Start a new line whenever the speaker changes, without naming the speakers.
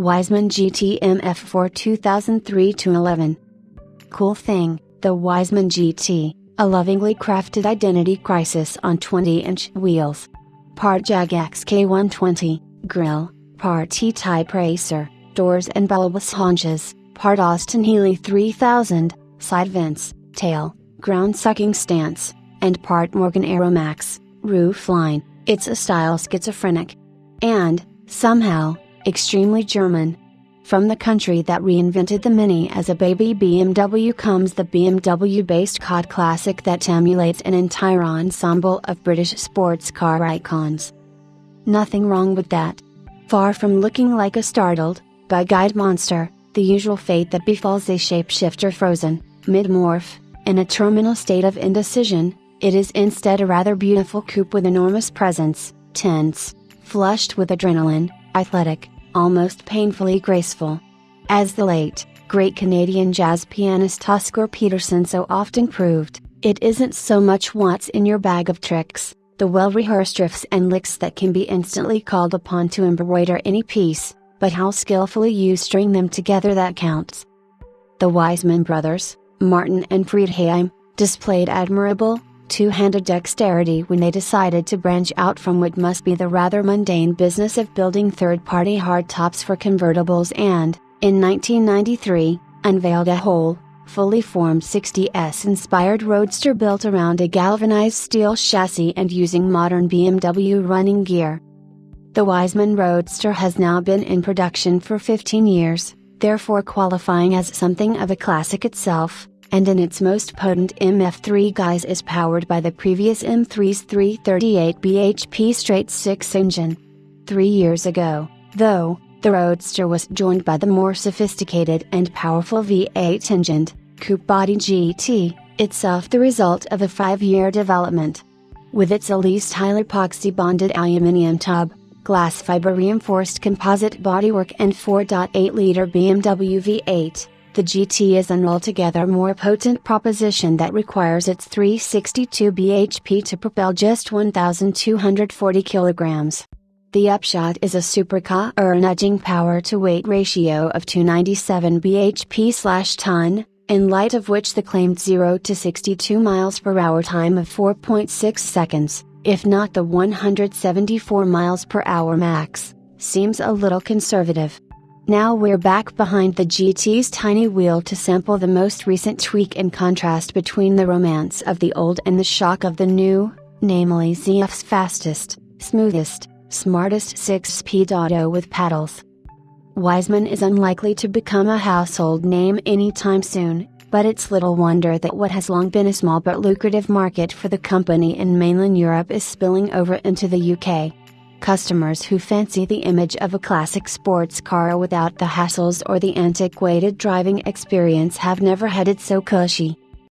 Wiesmann GT MF4 2003-11. Cool thing, the Wiesmann GT, a lovingly crafted identity crisis on 20-inch wheels. Part Jag XK120, grille, part T-type racer, doors and bulbous haunches, part Austin Healey 3000, side vents, tail, ground-sucking stance, and part Morgan Aeromax, roof line. It's a style schizophrenic. And, somehow, extremely German. From the country that reinvented the Mini as a baby BMW comes the BMW-based COD classic that emulates an entire ensemble of British sports car icons. Nothing wrong with that. Far from looking like a startled, bug-eyed monster, the usual fate that befalls a shapeshifter frozen, mid-morph, in a terminal state of indecision, it is instead a rather beautiful coupe with enormous presence, tense, flushed with adrenaline, athletic, almost painfully graceful. As the late, great Canadian jazz pianist Oscar Peterson so often proved, it isn't so much what's in your bag of tricks, the well-rehearsed riffs and licks that can be instantly called upon to embroider any piece, but how skillfully you string them together that counts. The Wiesmann brothers, Martin and Friedheim, displayed admirable, two-handed dexterity when they decided to branch out from what must be the rather mundane business of building third-party hardtops for convertibles and, in 1993, unveiled a whole, fully formed 60S-inspired roadster built around a galvanized steel chassis and using modern BMW running gear. The Wiesmann Roadster has now been in production for 15 years, therefore qualifying as something of a classic itself, and in its most potent MF3 guise is powered by the previous M3's 338 bhp straight-six engine. 3 years ago, though, the Roadster was joined by the more sophisticated and powerful V8-engined, coupe-body GT, itself the result of a 5-year development. With its Elise highly epoxy-bonded aluminium tub, glass fiber reinforced composite bodywork and 4.8-liter BMW V8, the GT is an altogether more potent proposition that requires its 362 bhp to propel just 1,240 kilograms. The upshot is a supercar nudging power-to-weight ratio of 297 bhp/ton, in light of which the claimed 0 to 62 miles per hour time of 4.6 seconds, if not the 174 miles per hour max, seems a little conservative. Now we're back behind the GT's tiny wheel to sample the most recent tweak and contrast between the romance of the old and the shock of the new, namely ZF's fastest, smoothest, smartest 6-speed auto with paddles. Wiesmann is unlikely to become a household name anytime soon, but it's little wonder that what has long been a small but lucrative market for the company in mainland Europe is spilling over into the UK. Customers who fancy the image of a classic sports car without the hassles or the antiquated driving experience have never had it so cushy.